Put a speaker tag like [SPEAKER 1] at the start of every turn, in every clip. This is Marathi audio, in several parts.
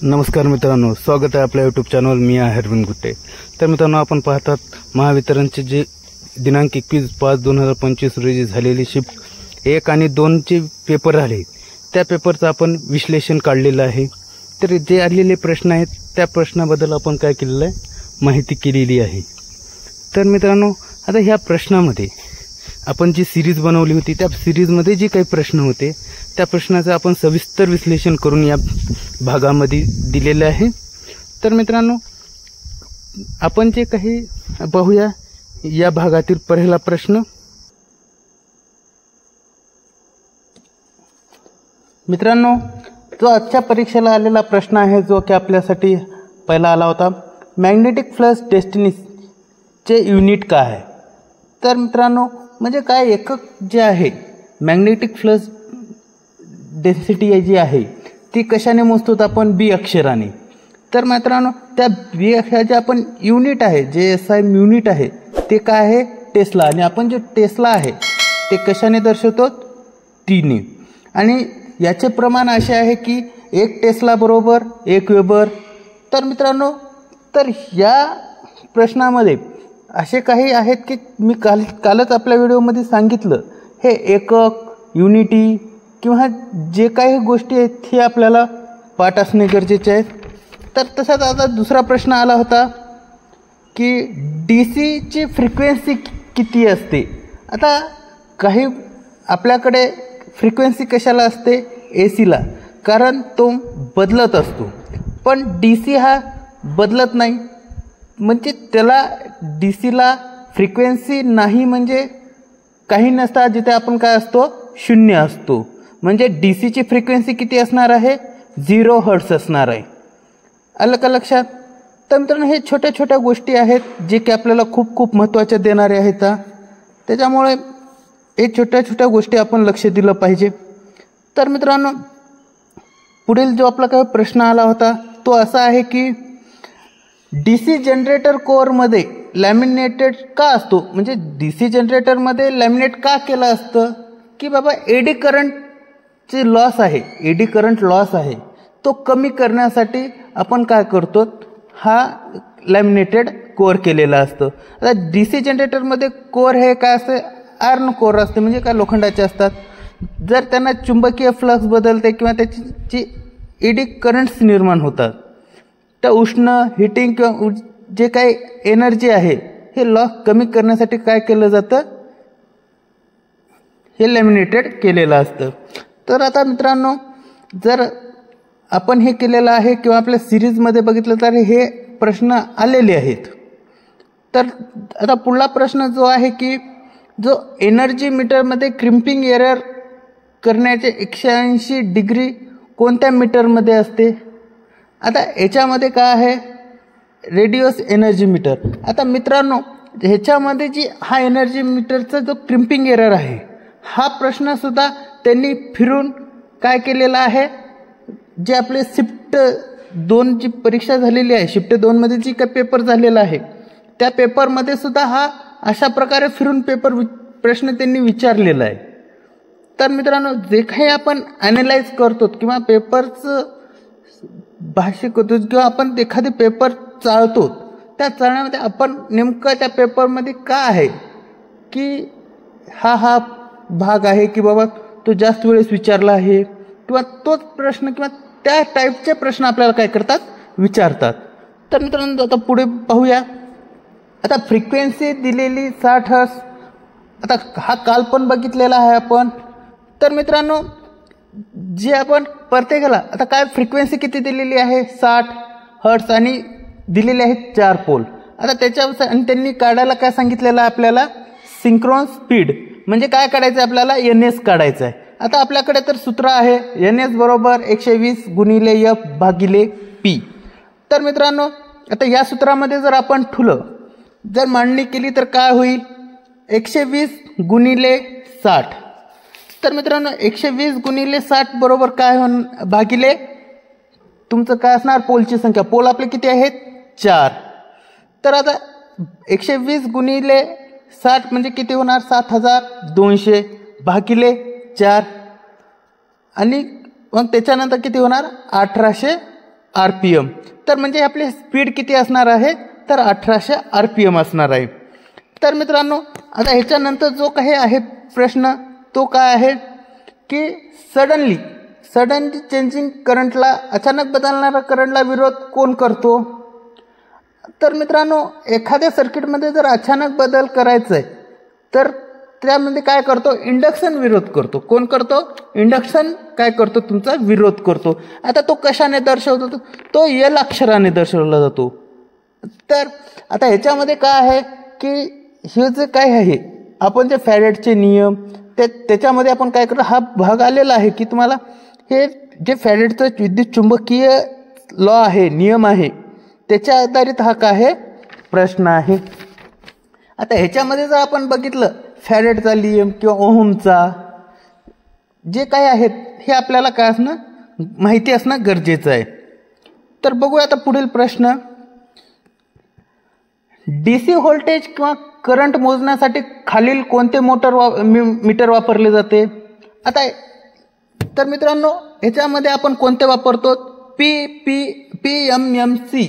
[SPEAKER 1] नमस्कार मित्रांनो, स्वागत आहे आपल्या यूट्यूब चॅनल मी आहे अरविंद गुट्टे। तर मित्रांनो, आपण पाहतात महावितरणचे जे दिनांक 21/5/2025 रोजी झालेली शिफ्ट 1 आणि 2 चे पेपर आले, त्या पेपरचं आपण विश्लेषण काढलेलं आहे। तर जे आलेले प्रश्न आहेत त्या प्रश्नाबद्दल आपण काय केलेलं आहे, माहिती केलेली आहे। तर मित्रांनो, आता ह्या प्रश्नामध्ये आपण जी सिरीज बनवली होती त्या सिरीजमध्ये जे काही प्रश्न होते त्या प्रश्नाचं आपण सविस्तर विश्लेषण करून या भागामध्ये दिलेले आहे। तर मित्रांनो, आपण जे काही पाहूया या भागातील पहिला प्रश्न। मित्रांनो, जो आजच्या परीक्षेला आलेला प्रश्न आहे, जो की आपल्यासाठी पहिला आला होता, मॅग्नेटिक फ्लक्स डेन्सिटीचे युनिट काय आहे। तर मित्रांनो, म्हणजे काय एकक जे आहे मॅग्नेटिक फ्लक्स डेन्सिटी जी आहे ती कशाने मोजतो आपण, बी अक्षराने। तर मित्रांनो, त्या बी अक्षराचे आपण युनिट आहे जे SI युनिट आहे ते काय आहे, टेस्ला। आणि आपण जे टेस्ला आहे ते कशाने दर्शवतो, टीने। आणि याचे प्रमाण असे आहे की 1 टेस्ला बरोबर 1 वेबर। तर मित्रांनो, तर या प्रश्नामध्ये असे काही आहेत की मी कालच आपल्या व्हिडिओमध्ये सांगितलं, हे एकक, युनिटी किंवा जे काही गोष्टी आहेत हे आपल्याला पाठ असणे गरजेचे आहे। तर तसाच आता दुसरा प्रश्न आला होता की DC ची फ्रिक्वेन्सी किती असते। आता काही आपल्याकडे फ्रिक्वेन्सी कशाला असते, AC ला, कारण तो बदलत असतो। पण DC हा बदलत नाही, म्हणजे त्याला DCला फ्रिक्वेन्सी नाही, म्हणजे काही नसता, जिथे आपण काय असतो, 0 असतो। म्हणजे DC ची फ्रिक्वेन्सी किती असणार आहे, 0 हर्ट्ज असणार आहे। आलं का लक्षात। तर मित्रांनो, हे छोट्या छोट्या गोष्टी आहेत जे की आपल्याला खूप खूप महत्त्वाच्या देणारे आहेत। त्याच्यामुळे हे छोट्या छोट्या गोष्टी आपण लक्ष दिलं पाहिजे। तर मित्रांनो, पुढील जो आपला काही प्रश्न आला होता तो असा आहे की DC जनरेटर कोअरमध्ये लॅमिनेटेड का असतो, म्हणजे DC जनरेटरमध्ये लॅमिनेट का केलं असतं की बाबा एडी करंटचे लॉस आहे, एडी करंट लॉस आहे तो कमी करण्यासाठी आपण काय करतो, हा लॅमिनेटेड कोअर केलेला असतं। आता DC जनरेटरमध्ये कोअर हे काय असते, आयर्न कोअर असते, म्हणजे काय लोखंडाचे असतात। जर त्यांना चुंबकीय फ्लक्स बदलते किंवा त्याची एडी करंट्स निर्माण होतात, तर उष्ण हिटिंग किंवा जे काही एनर्जी आहे हे लॉस कमी करण्यासाठी काय केलं जातं, हे लॅमिनेटेड केलेलं असतं। तर आता मित्रांनो, जर आपण हे केलेलं आहे किंवा आपल्या सिरीजमध्ये बघितलं तर हे प्रश्न आलेले आहेत। तर आता पुढला प्रश्न जो आहे की जो एनर्जी मीटरमध्ये क्रिम्पिंग एरर करण्याचे 180 डिग्री कोणत्या मीटरमध्ये असते। आता याच्यामध्ये काय आहे, रेडियस एनर्जी मीटर। आता मित्रांनो, ह्याच्यामध्ये जी हा एनर्जी मीटरचा जो क्रिम्पिंग एरर आहे, हा प्रश्न सुद्धा त्यांनी फिरून काय केलेला आहे, जे आपले शिफ्ट 2 जी परीक्षा झालेली आहे, शिफ्ट 2 मध्ये जी काही पेपर झालेला आहे त्या पेपरमध्ये सुद्धा हा अशा प्रकारे फिरून प्रश्न त्यांनी विचारलेला आहे। तर मित्रांनो, जे काही आपण ॲनालाइज करतो किंवा पेपरचं भाष्य करतो किंवा आपण एखादी पेपर चाळतो, त्या चाळण्यामध्ये आपण नेमकं त्या पेपरमध्ये काय आहे की हा भाग आहे की बाबा तो जास्त वेळेस विचारला आहे किंवा तोच प्रश्न किंवा त्या टाईपचे प्रश्न आपल्याला काय करतात, विचारतात। तर मित्रांनो, आता पुढे पाहूया। आता फ्रिक्वेन्सी दिलेली 60 हर्ट्ज। आता हा काल पण बघितलेला आहे आपण। तर मित्रांनो, जे आपण प्रत्येकाला आता काय फ्रिक्वेन्सी किती दिलेली आहे, 60 हर्ट्ज, आणि दिलेले आहेत 4 पोल। आता त्याच्या आणि त्यांनी काढायला काय सांगितलेलं आहे आपल्याला, सिंक्रोनस स्पीड, म्हणजे काय काढायचं आपल्याला, NS काढायचं आहे। आता आपल्याकडे तर सूत्र आहे NS बरोबर 120 गुणिले F भागिले P। तर मित्रांनो, आता या सूत्रामध्ये जर आपण ठुलं जर मांडणी केली तर काय होईल, 120 गुणिले 60। तर मित्रांनो, 120 गुणिले 60 बरोबर काय भागिले तुमचं काय असणार, पोलची संख्या। पोल आपले किती आहेत, 4। तर आता 120 गुणिले 60 म्हणजे किती होणार, 7200 भागिले 4, आणि मग त्याच्यानंतर किती होणार, 1800 RPM. तर म्हणजे आपली स्पीड किती असणार आहे, तर 1800 RPM असणार आहे. तर मित्रांनो आता ह्याच्यानंतर जो काही आहे प्रश्न तो काय आहे की सडनली चेंजिंग करंटला, अचानक बदलणारा करंटला विरोध कोण करतो. तर मित्रांनो एखाद्या सर्किटमध्ये जर अचानक बदल करायचा आहे तर त्यामध्ये काय करतो, इंडक्शन विरोध करतो. कोण करतो, इंडक्शन काय करतो, तुमचा विरोध करतो. आता तो कशाने दर्शवतो, तो L अक्षराने दर्शवला जातो. तर आता ह्याच्यामध्ये काय आहे की हे जे काय आहे आपण जे फॅरेडचे नियम त्याच्यामध्ये आपण काय करतो, हा भाग आलेला आहे की तुम्हाला हे जे फॅरेडचं विद्युत चुंबकीय लॉ आहे, नियम आहे, त्याच्या आधारित हा काय आहे प्रश्न आहे. आता ह्याच्यामध्ये जर आपण बघितलं फॅरेडचा नियम किंवा ओहमचा जे काय आहेत हे आपल्याला काय असणं माहिती असणं गरजेचं आहे. तर बघूया आता पुढील प्रश्न. DC व्होल्टेज किंवा करंट मोजण्यासाठी खालील कोणते मीटर वापरले जाते. आता तर मित्रांनो ह्याच्यामध्ये आपण कोणते वापरतो, PMMC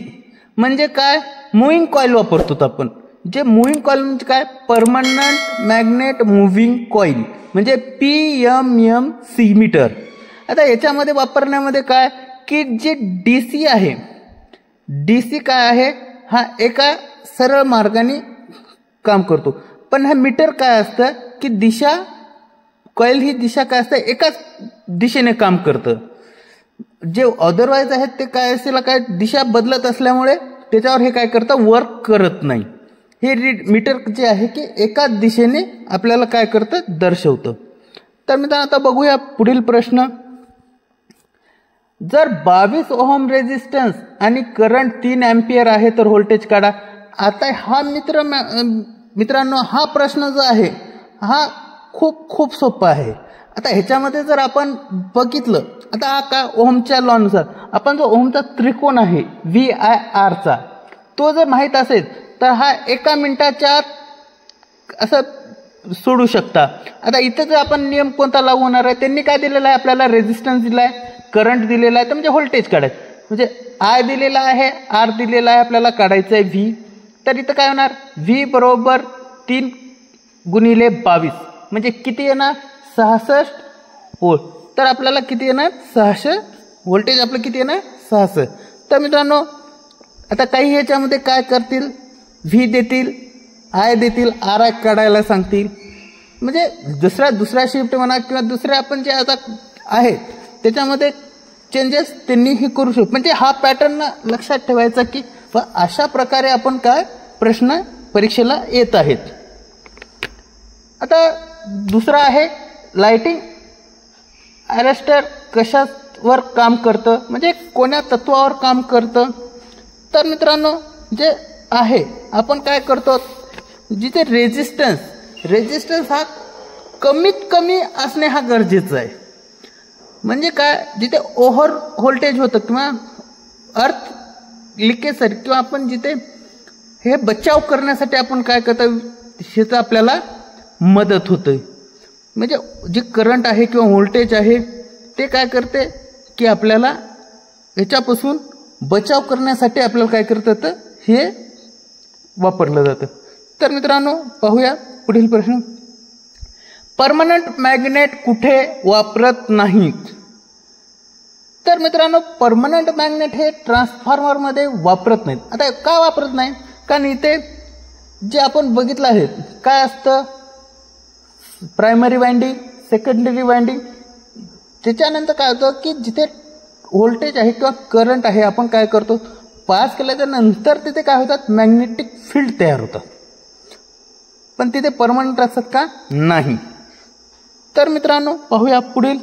[SPEAKER 1] म्हणजे काय, मुव्हिंग कॉईल वापरतो आपण. जे मुव्हिंग कॉईल म्हणजे काय, परमनंट मॅग्नेट मुव्हिंग कॉईल म्हणजे PMMC मीटर. आता याच्यामध्ये वापरण्यामध्ये काय की जे DC आहे, DC काय आहे, हा एका सरळ मार्गाने काम करतो. पण हा मीटर काय असतं की दिशा, कॉईल ही दिशा काय असतं एकाच दिशेने काम करतं. जे अदरवाईज आहेत ते काय असेल, काय दिशा बदलत असल्यामुळे त्याच्यावर हे काय करतं, वर्क करत नाही. हे मीटर जे आहे की एकाच दिशेने आपल्याला काय करतं, दर्शवतं. तर मित्रांनो आता बघूया पुढील प्रश्न. जर 22 ओहम रेझिस्टन्स आणि करंट 3 अँपिअर आहे तर व्होल्टेज काढा. आता हा मित्रांनो हा प्रश्न जो आहे हा खूप सोपा आहे. आता ह्याच्यामध्ये जर आपण बघितलं, आता हा का ओहमच्या लॉनुसार आपण जो ओहमचा त्रिकोण आहे VIR चा, तो जर माहीत असेल तर हा एका मिनिटाच्या असं सोडू शकता. आता इथं जर आपण नियम कोणता लागू होणार आहे, त्यांनी काय दिलेलं आहे आपल्याला, रेझिस्टन्स दिला आहे, करंट दिलेला आहे, तर म्हणजे व्होल्टेज काढायचं. म्हणजे I दिलेला आहे, R दिलेला आहे, आपल्याला काढायचं आहे V. तर इथं काय होणार, V बरोबर 3 गुणिले 22 म्हणजे किती येणार, 66 व्होल्ट. तर आपल्याला किती येणार, 66 व्होल्टेज आपलं किती येणार, 66. तर मित्रांनो आता काही ह्याच्यामध्ये काय करतील, V देतील, I देतील, R काढायला सांगतील. म्हणजे दुसऱ्या शिफ्ट म्हणा किंवा दुसऱ्या आपण जे आता आहे त्याच्यामध्ये चेंजेस त्यांनीही करू शकतो. म्हणजे हा पॅटर्न लक्षात ठेवायचा की अशा प्रकारे आपण काय प्रश्न परीक्षेला येत आहेत. आता दुसरा आहे लाइटिंग अरेस्टर कशावर काम करतं, म्हणजे कोण्या तत्वावर काम करतं. तर मित्रांनो जे आहे आपण काय करतो, जिथे रेजिस्टन्स हा कमीत कमी असणे हा गरजेचं आहे. म्हणजे काय, जिथे ओव्हर व्होल्टेज होतं किंवा अर्थ लिकेज किंवा आपण जिथे हे बचाव करण्यासाठी आपण काय करतो, ह्याचं आपल्याला मदत होतं. म्हणजे जे करंट आहे किंवा व्होल्टेज आहे ते काय करते की आपल्याला ह्याच्यापासून बचाव करण्यासाठी आपल्याला काय करतं, हे वापरलं जातं. तर मित्रांनो पाहूया पुढील प्रश्न. परमनंट मॅग्नेट कुठे वापरत नाहीत. तर मित्रांनो परमनंट मॅग्नेट हे ट्रान्सफॉर्मरमध्ये वापरत नाहीत. आता का वापरत नाही, कारण इथे जे आपण बघितलं आहे काय असतं, प्रायमरी वाइंडिंग, सेकंडरी वाइंडिंग. त्याच्यानंतर काय होतं की जिथे व्होल्टेज आहे किंवा करंट आहे आपण काय करतो, पास केल्याच्या नंतर तिथे काय होतात, मॅग्नेटिक फील्ड तयार होतात. पण तिथे परमनंट असतात का, नाही. तर मित्रांनो पाहूया पुढील.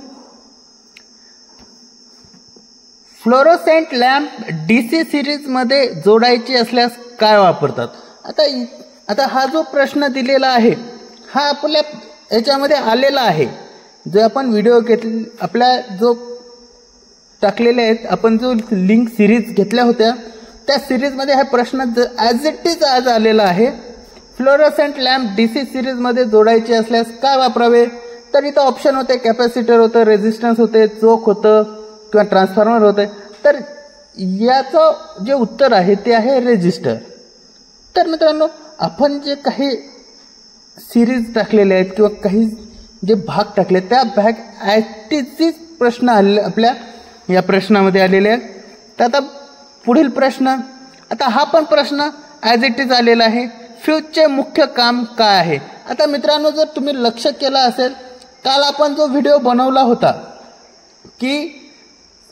[SPEAKER 1] फ्लोरोसेंट लॅम्प DC सिरीजमध्ये जोडायचे असल्यास काय वापरतात. आता हा जो प्रश्न दिलेला आहे हा आपल्या याच्यामध्ये आलेला आहे. जो आपण व्हिडिओ घेतले आपल्या जो टाकलेले आहेत, आपण जो लिंक सिरीज घेतल्या होत्या त्या सिरीजमध्ये हा प्रश्न ॲज इट इज आज आलेला आहे. फ्लोरोसेंट लॅम्प DC सिरीजमध्ये जोडायचे असल्यास काय वापरावे. तर इथं ऑप्शन होते, कॅपॅसिटर होतं, रेझिस्टन्स होते, चोक होतं किंवा ट्रान्सफॉर्मर होते. तर याचं जे उत्तर आहे ते आहे रेजिस्टर. तर मित्रांनो, आपण जे काही सिरीज टाकलेले आहेत किंवा काही जे भाग टाकले त्या भाग ॲक्टिव्हचे प्रश्न आलेले आपल्या या प्रश्नामध्ये आलेले आहेत. तर आता पुढील प्रश्न, आता हा पण प्रश्न ॲज इट इज आलेला आहे. फ्यूजचे मुख्य काम काय आहे? आता मित्रांनो, जर तुम्ही लक्ष केलं असेल, काल आपण जो व्हिडिओ बनवला होता की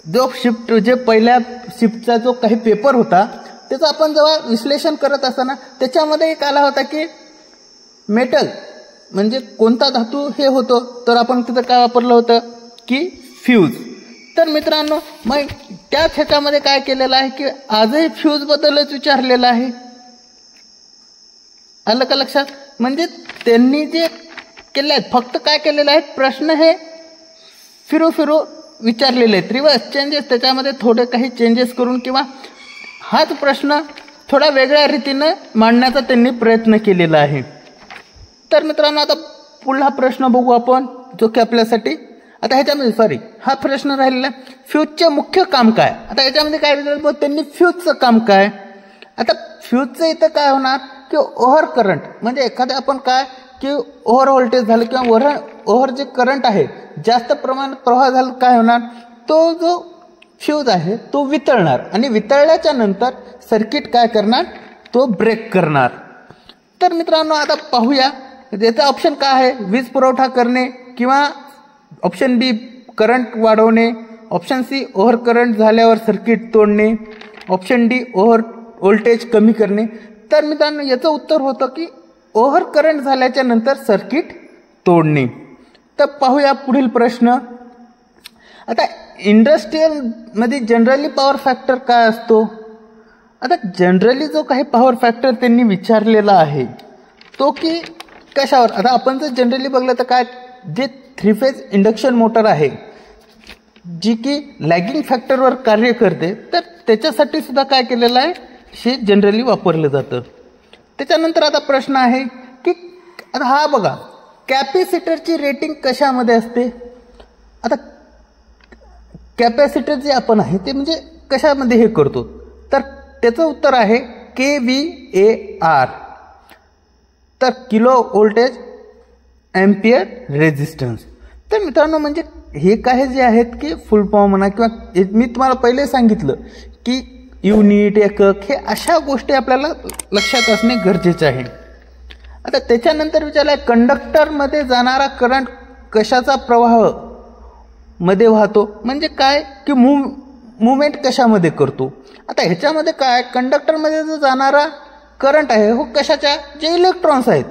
[SPEAKER 1] जो शिफ्ट जे पहिल्या शिफ्टचा जो काही पेपर होता त्याचं आपण जेव्हा विश्लेषण करत असताना त्याच्यामध्ये एक आला होता की मेटल म्हणजे कोणता धातू हे होतो, तर आपण तिथं काय वापरलं होतं की फ्यूज. तर मित्रांनो, मग त्याच ह्याच्यामध्ये काय केलेलं आहे की आजही फ्यूजबद्दलच विचारलेलं आहे. आलं का लक्षात? म्हणजे त्यांनी जे केले आहेत, फक्त काय केलेलं आहे, प्रश्न हे फिरू विचारलेले आहेत. रिवर्स चेंजेस त्याच्यामध्ये थोडे काही चेंजेस करून किंवा हाच प्रश्न थोडा वेगळ्या रीतीनं मांडण्याचा त्यांनी प्रयत्न केलेला आहे. तर मित्रांनो, आता पुढला प्रश्न बघू आपण, जो की आपल्यासाठी आता ह्याच्यामध्ये हा प्रश्न राहिलेला आहे, फ्यूजचे मुख्य काम काय? आता याच्यामध्ये काय दिलं, त्यांनी फ्यूजचं काम काय? आता फ्यूजचं इथं काय होणार की ओव्हर करंट, म्हणजे एखाद्या आपण काय की ओव्हर व्होल्टेज झालं किंवा ओव्हर जे करंट आहे जास्त प्रमाणात प्रवाह झाला, काय होणार, तो जो फ्यूज आहे तो वितळणार आणि वितळल्याच्या नंतर सर्किट काय करणार, तो ब्रेक करणार. तर मित्रांनो, आता पाहूया याचा ऑप्शन काय आहे, वीज पुरवठा करणे, किंवा ऑप्शन बी करंट वाढवणे, ऑप्शन सी ओव्हर करंट झाल्यावर सर्किट तोडणे, ऑप्शन डी ओव्हर व्होल्टेज कमी करणे. तर मित्रांनो, याचं उत्तर होतं की ओव्हर करंट झाल्याच्या नंतर सर्किट तोडणे. तर पाहूया पुढील प्रश्न. आता इंडस्ट्रीयलमध्ये जनरली पॉवर फॅक्टर काय असतो? आता जनरली जो काही पॉवर फॅक्टर त्यांनी विचारलेला आहे तो की कशावर, आता आपण जर जनरली बघलं तर काय, जे 3 फेज इंडक्शन मोटर आहे जी की लॅगिंग फॅक्टरवर कार्य करते, तर त्याच्यासाठी सुद्धा काय केलेलं आहे, हे जनरली वापरलं जातं. त्याच्यानंतर आता प्रश्न आहे की आता हा बघा, कॅपॅसिटरची रेटिंग कशामध्ये असते? आता कॅपॅसिटर जे आपण आहे ते म्हणजे कशामध्ये हे करतो, तर त्याचं उत्तर आहे kVAR, तर किलो व्होल्टेज एम्पियर रेझिस्टन्स. तर मित्रांनो, म्हणजे हे काही जे आहेत की फुल फॉर्म म्हणा किंवा मी तुम्हाला पहिले सांगितलं की युनिट, एकक, हे अशा गोष्टी आपल्याला लक्षात असणे गरजेचे आहे. आता त्याच्यानंतर विचारलं, कंडक्टरमध्ये जाणारा करंट कशाचा प्रवाह मध्ये वाहतो, म्हणजे काय की मुवमेंट कशामध्ये करतो. आता ह्याच्यामध्ये काय, कंडक्टरमध्ये जो जाणारा करंट आहे हो कशाच्या, जे इलेक्ट्रॉन्स आहेत,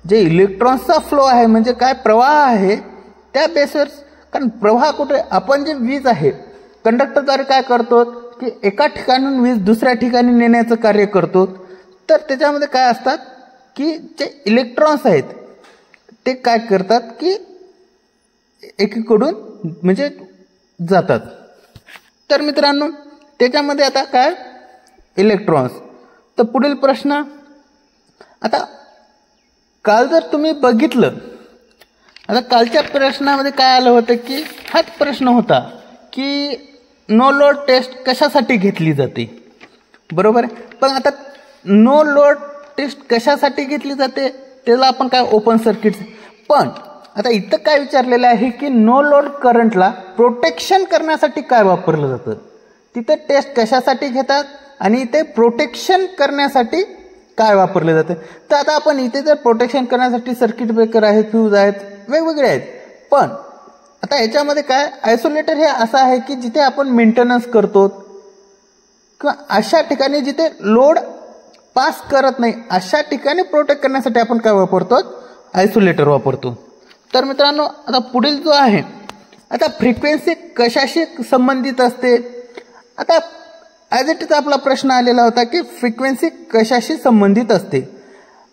[SPEAKER 1] जे इलेक्ट्रॉन्सचा फ्लो आहे, म्हणजे काय प्रवाह आहे त्या बेसवर. कारण प्रवाह कुठे, आपण जे वीज आहे कंडक्टरद्वारे काय करतो की एका ठिकाणून वीज दुसऱ्या ठिकाणी नेण्याचं कार्य करतो. तर त्याच्यामध्ये काय असतात की जे इलेक्ट्रॉन्स आहेत ते काय करतात की एकीकडून म्हणजे जातात. तर मित्रांनो, त्याच्यामध्ये आता काय इलेक्ट्रॉन्स. तर पुढील प्रश्न, आता काल जर तुम्ही बघितलं, आता कालच्या प्रश्नामध्ये काय आलं होतं की हाच प्रश्न होता की नो लोड टेस्ट कशासाठी घेतली जाते, बरोबर आहे. पण आता नो लोड टेस्ट कशासाठी घेतली जाते, त्याला आपण काय ओपन सर्किट. पण आता इथं काय विचारलेलं आहे की नो लोड करंटला प्रोटेक्शन करण्यासाठी काय वापरलं जातं. तिथे टेस्ट कशासाठी घेतात आणि इथे प्रोटेक्शन करण्यासाठी काय वापरले जाते. तर आता आपण इथे जर प्रोटेक्शन करण्यासाठी सर्किट ब्रेकर आहेत, फ्यूज आहेत, वेगवेगळे आहेत. पण आता याच्यामध्ये काय, आयसोलेटर हे असं आहे की जिथे आपण मेंटेनन्स करतो किंवा अशा ठिकाणी जिथे लोड पास करत नाही अशा ठिकाणी प्रोटेक्ट करण्यासाठी आपण काय वापरतो, आयसोलेटर वापरतो. तर मित्रांनो, आता पुढील जो आहे, आता फ्रिक्वेन्सी कशाशी संबंधित असते. आता ॲज इट इज आपला प्रश्न आलेला होता की फ्रिक्वेन्सी कशाशी संबंधित असते.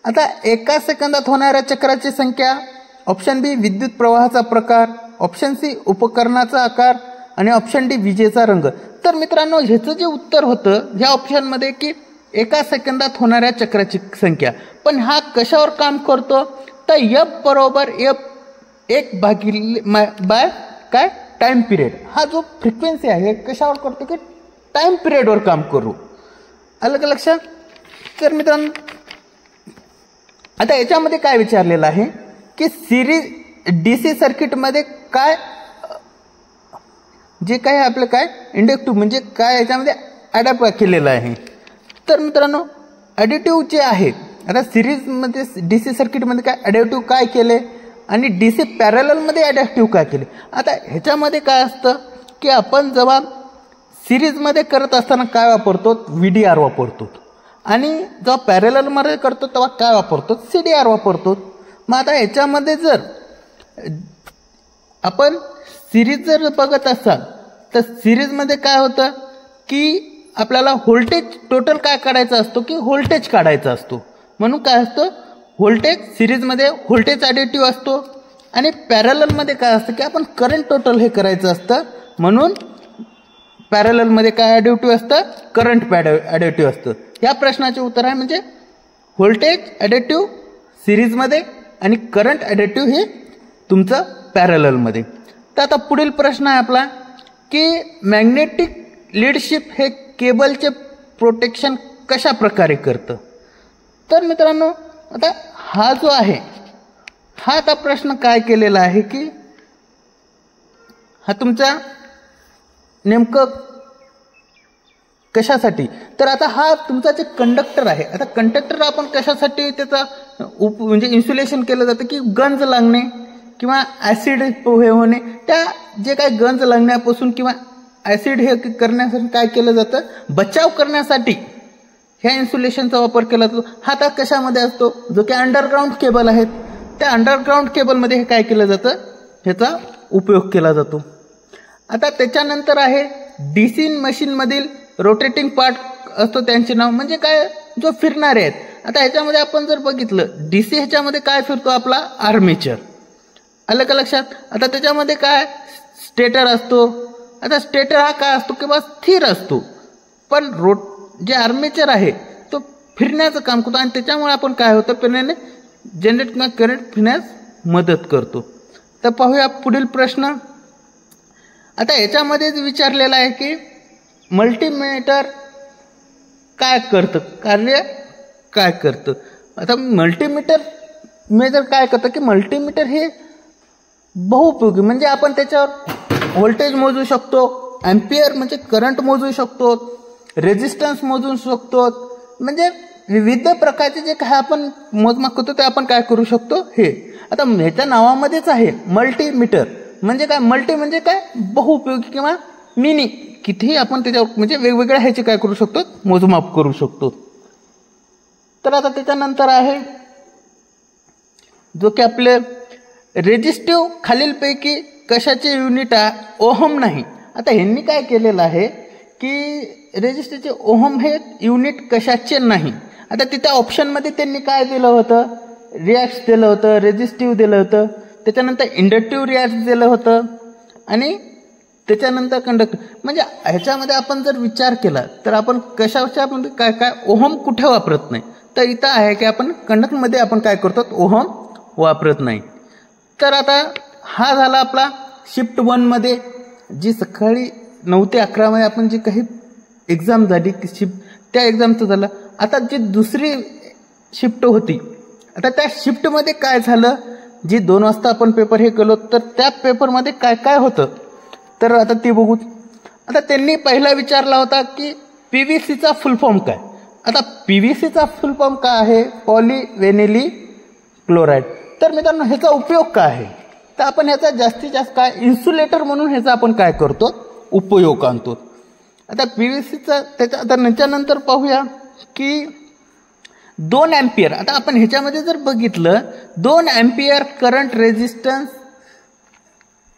[SPEAKER 1] आता एका सेकंदात होणाऱ्या चक्राची संख्या, ऑप्शन बी विद्युत प्रवाहाचा प्रकार, ऑप्शन सी उपकरणाचा आकार आणि ऑप्शन डी विजेचा रंग. तर मित्रांनो, ह्याचं जे उत्तर होतं ह्या ऑप्शनमध्ये की एका सेकंदात होणाऱ्या चक्राची संख्या. पण हा कशावर काम करतो, तर F बरोबर F1 भागिले बाय काय टाइम पिरियड. हा जो फ्रिक्वेन्सी आहे कशावर करतो की टाइम पिरियडवर काम करू. आलं का लक्षात? तर मित्रांनो आता याच्यामध्ये काय विचारलेलं आहे की सिरीज डीसी सर्किटमध्ये काय जे काय आपलं काय इंडक्टिव्ह म्हणजे काय याच्यामध्ये ॲडॅप्ट केलेलं आहे. तर मित्रांनो ॲडिटिव्ह जे आहे आता सिरीजमध्ये डीसी सर्किटमध्ये काय ॲडॅप्टिव्ह काय केले आणि डीसी पॅरललमध्ये ॲडॅप्टिव्ह काय केले. आता ह्याच्यामध्ये काय असतं की आपण जेव्हा सिरीजमध्ये करत असताना काय वापरतो VDR वापरतो आणि जेव्हा पॅरललमध्ये करतो तेव्हा काय वापरतो CDR वापरतो. मग आता ह्याच्यामध्ये जर आपण सिरीज जर बघत असाल तर सिरीजमध्ये काय होतं की आपल्याला व्होल्टेज टोटल काय काढायचा असतो की व्होल्टेज काढायचा असतो. म्हणून काय असतं व्होल्टेज सिरीजमध्ये व्होल्टेज ॲडिटिव्ह असतो आणि पॅरललमध्ये काय असतं की आपण करंट टोटल हे करायचं असतं. म्हणून पॅरललमध्ये काय ॲडिटिव्ह असतं करंट ॲडिटिव्ह असतं. या प्रश्नाचे उत्तर आहे म्हणजे व्होल्टेज ॲडिटिव्ह सिरीजमध्ये आणि करंट ॲडिटिव्ह हे तुमचं पॅरललमध्ये. तर आता पुढील प्रश्न आहे आपला की मॅग्नेटिक लीडशिप हे केबलचे प्रोटेक्शन कशा प्रकारे करतं. तर मित्रांनो आता हा जो आहे हा आता प्रश्न काय केलेला आहे की हा तुमचा नेमकं कशासाठी. तर आता हा तुमचा जे कंडक्टर आहे आता कंडक्टर आपण कशासाठी त्याचा म्हणजे इन्सुलेशन केलं जातं की गंज लागणे किंवा ॲसिड हे होणे त्या जे काही गंज लागण्यापासून किंवा ॲसिड हे करण्यासाठी काय केलं जातं बचाव करण्यासाठी ह्या इन्सुलेशनचा वापर केला जातो. हा आता कशामध्ये असतो जो की अंडरग्राऊंड केबल आहेत त्या अंडरग्राऊंड केबलमध्ये हे काय केलं जातं ह्याचा उपयोग केला जातो. आता त्याच्यानंतर आहे DC मशीनमधील रोटेटिंग पार्ट असतो त्यांचे नाव म्हणजे काय जो फिरणारे आहेत. आता ह्याच्यामध्ये आपण जर बघितलं DC ह्याच्यामध्ये काय फिरतो आपला आर्मेचर. आलं का लक्षात? आता त्याच्यामध्ये काय स्टेटर असतो. आता स्टेटर हा काय असतो की बस स्थिर असतो पण जे आर्मेचर आहे तो फिरण्याचं काम करतो आणि त्याच्यामुळे आपण काय होतं फिरण्याने जनरेट किंवा करंट फिरण्यास मदत करतो. तर पाहूया पुढील प्रश्न. आता याच्यामध्ये विचारलेला आहे की मल्टीमीटर काय करतं कार्य काय करतं. आता मल्टीमीटर मेजर काय करतं की मल्टीमीटर हे बहुउपयोगी म्हणजे आपण त्याच्यावर व्होल्टेज मोजू शकतो ॲम्पियर म्हणजे करंट मोजू शकतो रेजिस्टन्स मोजू शकतो म्हणजे विविध प्रकारचे जे काय आपण मोजमाप करतो ते आपण काय करू शकतो हे. आता ह्याच्या नावामध्येच आहे मल्टीमीटर म्हणजे काय मल्टी म्हणजे काय बहुउपयोगी किंवा मिनी कितीही आपण त्याच्यावर म्हणजे वेगवेगळ्या ह्याचे काय करू शकतो मोजमाप करू शकतो. तर आता त्याच्यानंतर आहे जो की आपले रेजिस्टिव्ह खालीलपैकी कशाचे युनिट आहे ओहम नाही. आता ह्यांनी काय केलेलं आहे की रेजिस्टिव्हचे ओहम हे युनिट कशाचे नाही. आता तिथे ऑप्शनमध्ये त्यांनी काय दिलं होतं रिॲक्ट दिलं होतं रेजिस्टिव्ह दिलं होतं त्याच्यानंतर इंडक्टिव्ह रिॲक्ट दिलं होतं आणि त्याच्यानंतर कंडक्टिव्ह म्हणजे ह्याच्यामध्ये आपण जर विचार केला तर आपण कशाच्या आपण काय काय ओहम कुठे वापरत नाही. तर इथं आहे की आपण कंडक्टरमध्ये आपण काय करतो ओहम वापरत नाही. तर आता हा झाला आपला शिफ्ट 1मध्ये जी सकाळी 9 ते 11 मध्ये आपण जी काही एक्झाम झाली शिफ्ट त्या एक्झामचं झालं. आता जी दुसरी शिफ्ट होती आता त्या शिफ्टमध्ये काय झालं जी 2 वाजता आपण पेपर हे केलो तर त्या पेपरमध्ये काय काय होतं तर आता ते बघू. आता त्यांनी पहिला विचारला होता की PVCचा फुल फॉर्म काय. आता PVCचा फुल फॉर्म काय आहे पॉलीव्हिनिल क्लोराईड. तर मित्रांनो ह्याचा उपयोग काय आहे तर आपण ह्याचा जास्तीत जास्त काय इन्सुलेटर म्हणून ह्याचा आपण काय करतो उपयोग आणतो. आता PVCचा त्याच्या आता त्याच्यानंतर पाहूया की 2 अँपियर. आता आपण ह्याच्यामध्ये जर बघितलं 2 अँपियर करंट रेजिस्टन्स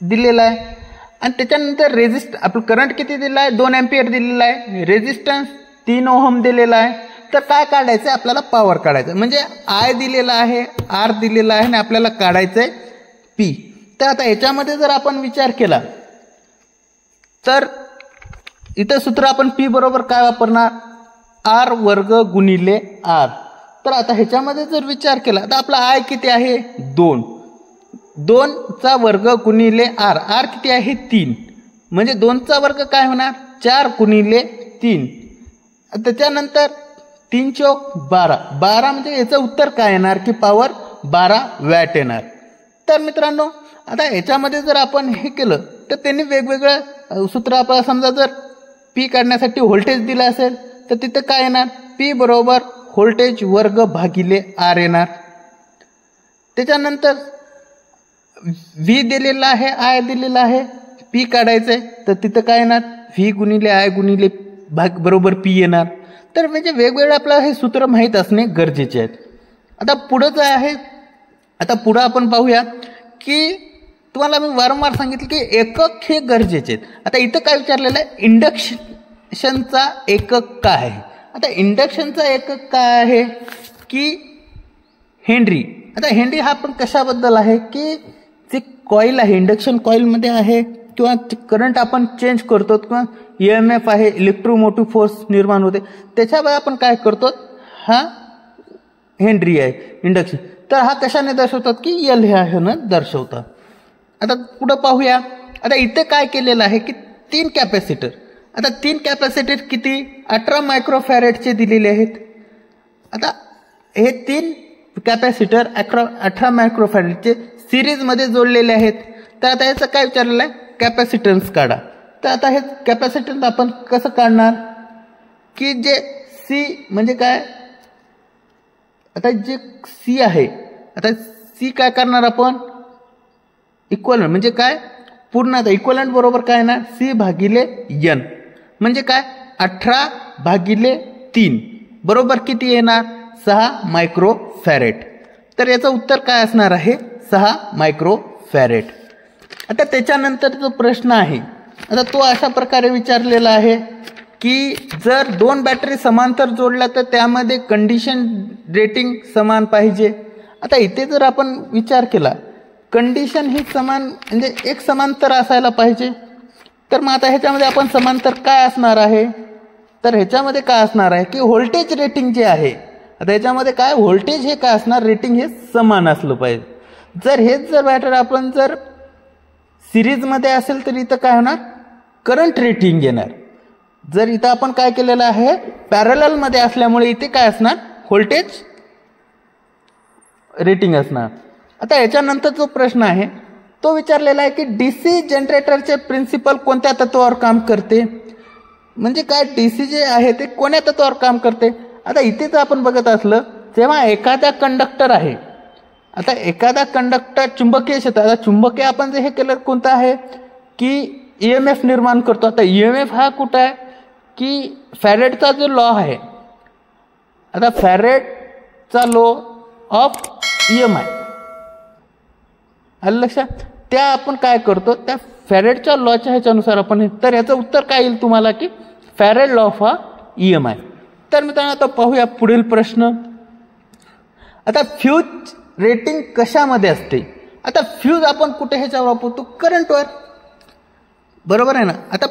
[SPEAKER 1] दिलेला आहे आणि त्याच्यानंतर आपलं करंट किती दिलं आहे 2 अँपियर दिलेला आहे रेजिस्टन्स 3 ओहम दिलेला आहे. तर काय काढायचं आहे आपल्याला पॉवर काढायचं म्हणजे I दिलेला आहे R दिलेला आहे आणि आपल्याला काढायचं आहे P. तर आता ह्याच्यामध्ये जर आपण विचार केला तर इथं सूत्र आपण P बरोबर काय वापरणार R वर्ग गुणिले R. तर आता ह्याच्यामध्ये जर विचार केला तर आपला I किती आहे 2 चा वर्ग गुणिले R किती आहे 3 म्हणजे 2 चा वर्ग काय होणार 4 गुणिले 3. त्याच्यानंतर 3 चौक 12. 12 म्हणजे याचं उत्तर काय येणार की पॉवर 12 वॅट येणार. तर मित्रांनो आता याच्यामध्ये जर आपण हे केलं तर त्यांनी वेगवेगळं सूत्र आपल्याला समजा जर पी काढण्यासाठी व्होल्टेज दिलं असेल तर तिथं काय येणार पी बरोबर व्होल्टेज वर्ग भागिले आर येणार. त्याच्यानंतर व्ही दिलेला आहे आय दिलेला आहे पी काढायचं आहे तर तिथं काय येणार व्ही गुणिले आय गुणिले बरोबर पी येणार. तर म्हणजे वेगवेगळे आपल्याला हे सूत्र माहीत असणे गरजेचे आहेत. आता पुढं काय आहे आता पुढं आपण पाहूया की तुम्हाला मी वारंवार सांगितलं की एकक हे गरजेचे आहेत. आता इथं काय विचारलेलं आहे इंडक्शनचा एकक काय आहे. आता इंडक्शनचा एकक काय आहे की हेनरी. आता हेनरी हा पण कशाबद्दल आहे की जे कॉईल आहे इंडक्शन कॉईलमध्ये आहे किंवा करंट आपण चेंज करतो किंवा EMF आहे इलेक्ट्रोमोटिव्ह फोर्स निर्माण होते त्याच्यामुळे आपण काय करतो हा हेनरी आहे इंडक्शन. तर हा कशाने दर्शवतात की एल ह्यानं दर्शवतात. आता पुढं पाहूया. आता इथे काय केलेलं आहे की 3 कॅपॅसिटर. आता 3 कॅपॅसिटर किती 18 मायक्रोफॅरेडचे दिलेले आहेत. आता हे 3 कॅपॅसिटर 18 मायक्रोफॅरेडचे सिरीजमध्ये जोडलेले आहेत. तर आता याचं काय विचारलेलं आहे कॅपॅसिटन्स काढा. तर आता हे कॅपॅसिटन्स आपण कसं काढणार की जे सी म्हणजे काय आता जे सी आहे आता सी काय करणार आपण इक्वलंट म्हणजे काय पूर्ण आता इक्वलंट बरोबर काय ना सी भागिले एन म्हणजे काय 18 भागिले 3 बरोबर किती येणार 6 मायक्रोफॅरेड. तर याचं उत्तर काय असणार आहे 6 मायक्रोफॅरेड. आता त्याच्यानंतर जो प्रश्न आहे आता तो अशा प्रकारे विचारलेला आहे की जर 2 बॅटरी समांतर जोडल्या तर त्यामध्ये कंडिशन रेटिंग समान पाहिजे. आता इथे जर आपण विचार केला कंडिशन ही समान म्हणजे एक समांतर असायला पाहिजे. तर मग आता ह्याच्यामध्ये आपण समांतर काय असणार आहे तर ह्याच्यामध्ये काय असणार आहे की व्होल्टेज रेटिंग जे आहे आता ह्याच्यामध्ये काय व्होल्टेज हे काय असणार रेटिंग हे समान असलं पाहिजे. जर हेच जर बॅटरी आपण जर सिरीजमध्ये असेल तर इथं काय होणार करंट रेटिंग येणार. जर इथं आपण काय केलेलं आहे पॅरललमध्ये असल्यामुळे इथे काय असणार व्होल्टेज रेटिंग असणार. आता याच्यानंतर जो प्रश्न आहे तो विचारलेला आहे की डीसी जनरेटरचे प्रिन्सिपल कोणत्या तत्वावर काम करते म्हणजे काय डीसी जे आहे ते कोण्या तत्वावर काम करते. आता इथेच आपण बघत असलं जेव्हा एखादा कंडक्टर आहे आता एखादा कंडक्टर चुंबकीय क्षेत्र आता चुंबकीय आपण जे हे केलं कोणतं आहे की EMF निर्माण करतो. आता EMF हा कुठं आहे की फॅरेडचा जो लॉ आहे आता फॅरेडचा लॉ ऑफ EMI आलं लक्षात त्या आपण काय करतो त्या फॅरेडच्या लॉच्या ह्याच्यानुसार आपण तर याचं उत्तर काय येईल तुम्हाला की फॅरेड लॉ ऑफ EMI. तर मित्रांनो आता पाहूया पुढील प्रश्न. आता फ्यूज रेटिंग कशामध्ये असते. आता फ्यूज आपण कुठे ह्याच्यावर वापरतो करंटवर बरोबर आहे ना. आता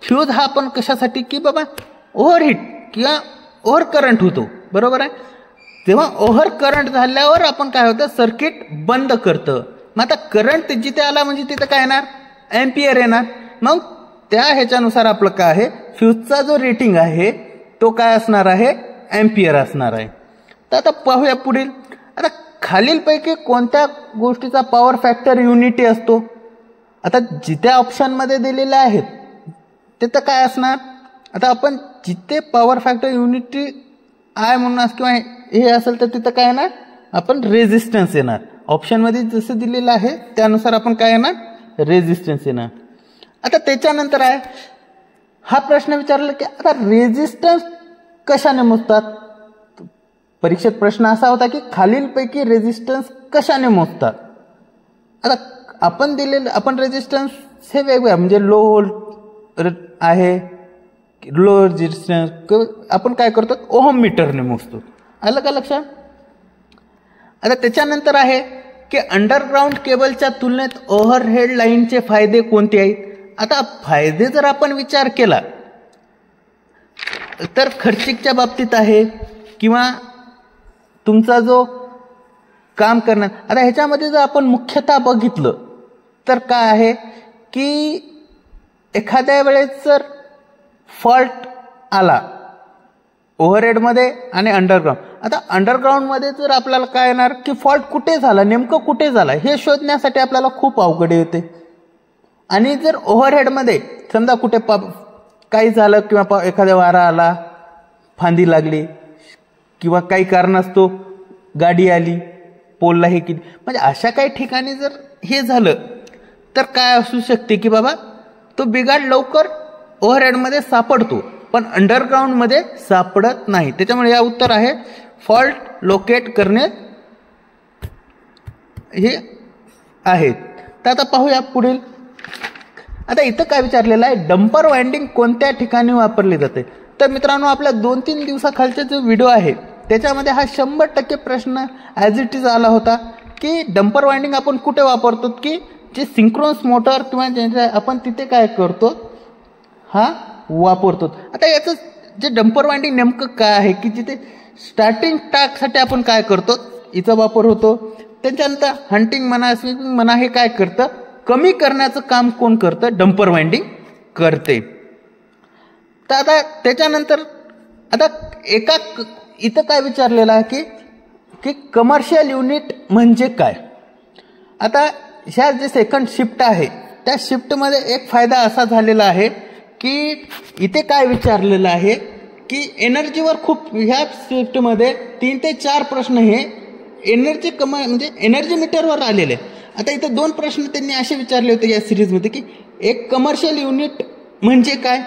[SPEAKER 1] फ्यूज हा आपण कशासाठी की बाबा ओव्हरहीट किंवा ओव्हर करंट होतो बरोबर आहे. तेव्हा ओव्हर करंट झाल्यावर आपण काय होतं सर्किट बंद करतं. मग आता करंट जिथे आला म्हणजे तिथं काय येणार एम्पियर येणार. मग त्या ह्याच्यानुसार आपलं काय आहे फ्यूजचा जो रेटिंग आहे तो काय असणार आहे एम्पियर असणार आहे. तर आता पाहूया पुढील. आता खालीलपैकी कोणत्या गोष्टीचा पॉवर फॅक्टर युनिटी असतो. आता जिथे ऑप्शनमध्ये दिलेले आहेत तिथं काय असणार आता आपण जिथे पॉवर फॅक्टर युनिटी आय म्हणून किंवा हे असेल तर तिथं काय येणार आपण रेझिस्टन्स येणार. ऑप्शनमध्ये जसं दिलेलं आहे त्यानुसार आपण काय येणार रेझिस्टन्स येणार. आता त्याच्यानंतर आहे हा प्रश्न विचारला की आता रेझिस्टन्स कशाने मोजतात. परीक्षेत प्रश्न असा होता की खालीलपैकी रेझिस्टन्स कशाने मोजतात. आता आपण दिलेलं आपण रेझिस्टन्स हे वेगवेगळं म्हणजे लो व्होल्ट आहे लो रेझिस्टन्स आपण काय करतो ओहम मीटरने मोजतो. आलं का लक्षात. आता त्याच्यानंतर आहे की अंडरग्राऊंड केबलच्या तुलनेत ओव्हरहेड लाईनचे फायदे कोणते आहेत. आता फायदे जर आपण विचार केला तर खर्चिकच्या बाबतीत आहे किंवा तुमचा जो काम करणार. आता ह्याच्यामध्ये जर आपण मुख्यतः बघितलं तर काय आहे की एखाद्या वेळेस जर फॉल्ट आला ओव्हरहेडमध्ये आणि अंडरग्राऊंड. आता अंडरग्राऊंडमध्ये जर आपल्याला काय येणार की फॉल्ट कुठे झाला, नेमकं कुठे झाला हे शोधण्यासाठी आपल्याला खूप अवघड येते. आणि जर ओव्हरहेडमध्ये समजा कुठे काही झालं किंवा एखाद्या वारा आला, फांदी लागली किंवा काही कारणास्तव गाडी आली, पोलला हे किती, म्हणजे अशा काही ठिकाणी जर हे झालं तर काय असू शकते की बाबा तो बिघाड लवकर ओव्हरहेडमध्ये सापडतो पण अंडरग्राऊंडमध्ये सापडत नाही. त्याच्यामुळे या उत्तर आहे फॉल्ट लोकेट करणे हे आहेत. तर आता पाहूया पुढील. आता इथं काय विचारलेलं आहे, डंपर वाइंडिंग कोणत्या ठिकाणी वापरली जाते. तर मित्रांनो आपल्या 2-3 दिवसाखालचा जो व्हिडिओ आहे त्याच्यामध्ये हा 100% प्रश्न ॲज इट इज आला होता की डंपर वाइंडिंग आपण कुठे वापरतो, की जे सिंक्रोनस मोटर किंवा ज्यांच्या आपण तिथे काय करतो हा वापरतो. आता याचं जे डंपर वाइंडिंग नेमकं काय आहे की जिथे स्टार्टिंग टाकसाठी आपण काय करतो याचा वापर होतो. त्याच्यानंतर हंटिंग म्हणा, स्वीपिंग म्हणा, हे काय करतं कमी करण्याचं काम कोण करतं, डंपर वाइंडिंग करते. तर आता त्याच्यानंतर आता इथं काय विचारलेलं आहे की कमर्शियल युनिट म्हणजे काय. आता ह्या जे सेकंड शिफ्ट आहे त्या शिफ्टमध्ये एक फायदा असा झालेला आहे की इथे काय विचारलेलं आहे की एनर्जीवर खूप ह्या शिफ्टमध्ये 3 ते 4 प्रश्न हे एनर्जी म्हणजे एनर्जी मीटरवर आलेले. आता इथे 2 प्रश्न त्यांनी असे विचारले होते या सिरीजमध्ये की एक कमर्शियल युनिट म्हणजे काय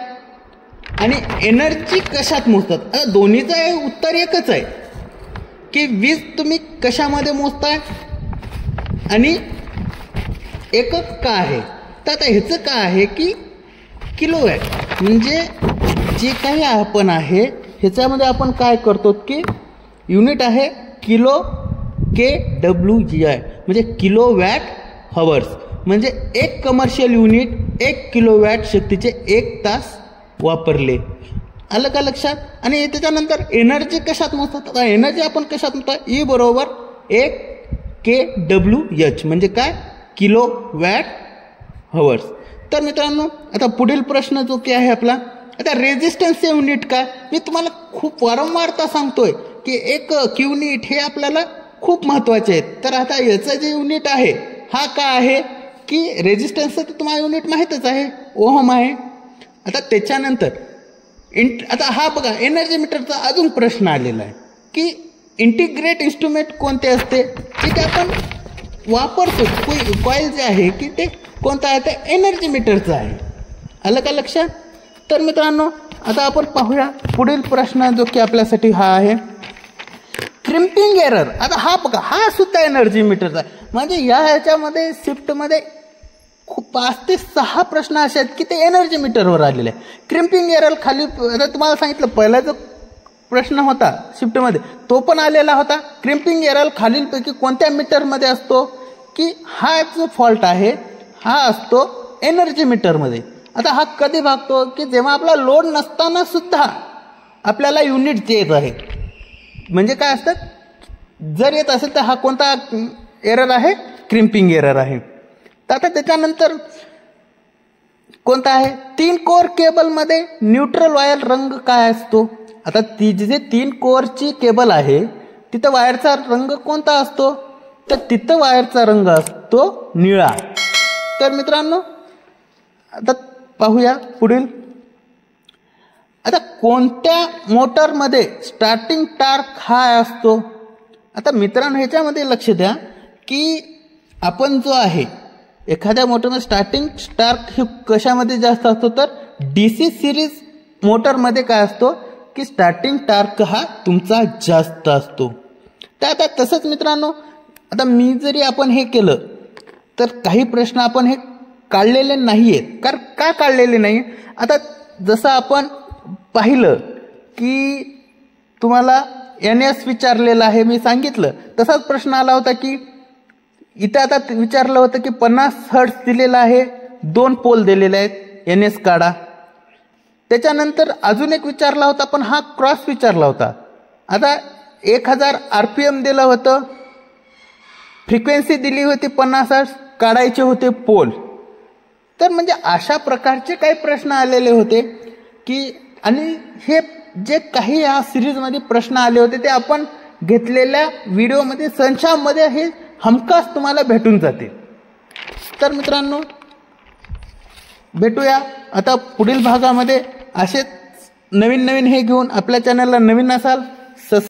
[SPEAKER 1] आणि एनर्जी कशात मोजतात. आता दोन्हीचं उत्तर एकच आहे की वीज तुम्ही कशामध्ये मोजताय आणि एकक काय आहे. तर आता ह्याचं काय आहे की किलोवॅट, म्हणजे जे काही आपण आहे ह्याच्यामध्ये आपण काय करतो की युनिट आहे किलो KWGI म्हणजे किलोवॅट हवर्स, म्हणजे एक कमर्शियल युनिट 1 किलोवॅट शक्तीचे 1 तास वापरले. आलं का लक्षात. आणि त्याच्यानंतर एनर्जी कशात मोजतात. आता एनर्जी आपण कशात मोजतात, E बरोबर 1 kWh म्हणजे काय किलोवॅट हवर्स. तर मित्रांनो आता पुढील प्रश्न जो की आहे आपला, आता रेझिस्टन्सचे युनिट काय. मी तुम्हाला खूप वारंवारता सांगतोय की एक युनिट हे आपल्याला खूप महत्त्वाचे आहेत. तर आता याचं जे युनिट आहे हा काय आहे की रेझिस्टन्सचं तर तुम्हाला युनिट माहीतच आहे, ओहम आहे. आता त्याच्यानंतर आता हा बघा एनर्जी मीटरचा अजून प्रश्न आलेला आहे की इंटिग्रेट इन्स्ट्रुमेंट कोणते असते, की ते आपण वापरतो. कॉईल जे आहे की ते कोणतं आहे, ते एनर्जी मीटरचं आहे. आलं का लक्षात. तर मित्रांनो आता आपण पाहूया पुढील प्रश्न जो की आपल्यासाठी हा आहे क्रिम्पिंग एरर. आता हा बघा हा सुद्धा एनर्जी मीटरचा आहे. म्हणजे ह्याच्यामध्ये शिफ्टमध्ये खूप 5 ते 6 प्रश्न असे आहेत की ते एनर्जी मीटरवर आलेले आहे. क्रिम्पिंग एरर खाली आता तुम्हाला सांगितलं पहिला जो प्रश्न होता शिफ्टमध्ये तो पण आलेला होता. क्रिम्पिंग एरर खालीलपैकी कोणत्या मीटरमध्ये असतो, की हा जो फॉल्ट आहे हा असतो एनर्जी मीटरमध्ये. आता हा कधी भागतो की जेव्हा आपला लोड नसताना सुद्धा आपल्याला युनिट येत आहे. म्हणजे काय असतं जर येत असेल तर हा कोणता एरर आहे, क्रिम्पिंग एरर आहे. तर आता त्याच्यानंतर कोणता आहे 3 कोअर केबलमध्ये न्यूट्रल वायर रंग काय असतो. आता ती जिथे 3 कोअरची केबल आहे तिथं वायरचा रंग कोणता असतो, तर तिथं वायरचा रंग असतो निळा. तर मित्रांनो आता पाहूया पुढील. आता कोणत्या मोटरमध्ये स्टार्टिंग टार्क हाय असतो. आता मित्रांनो ह्याच्यामध्ये लक्ष द्या की आपण जो आहे एखाद्या मोटरमध्ये स्टार्टिंग टार्क हे कशामध्ये जास्त असतो, तर DC सिरीज मोटरमध्ये काय असतो की स्टार्टिंग टार्क हा तुमचा जास्त असतो. तर आता तसंच मित्रांनो आता मी जरी आपण हे केलं तर काही प्रश्न आपण हे काढलेले नाही आहेत. कारण का काढलेले नाही, आता जसं आपण पाहिलं की तुम्हाला NS विचारलेलं आहे, मी सांगितलं तसाच प्रश्न आला होता की इथं आता विचारलं होतं की 50 हर्ट्ज दिलेलं आहे, 2 पोल दिलेले आहेत, NS काढा. त्याच्यानंतर अजून एक विचारला होता पण हा क्रॉस विचारला होता. आता 1000 RPM दिलं होतं, फ्रिक्वेन्सी दिली होती 50 हर्ट्ज, काढायचे होते पोल. तर म्हणजे अशा प्रकारचे काही प्रश्न आलेले होते की आणि हे जे काही या सिरीजमध्ये प्रश्न आले होते ते आपण घेतलेल्या व्हिडिओमध्ये संचामध्ये हे हमखास तुम्हाला भेटून जातील. तर मित्रांनो, भेटूया आता पुढील भागामध्ये. असेच नवीन हे घेऊन. आपल्या चॅनलला नवीन असाल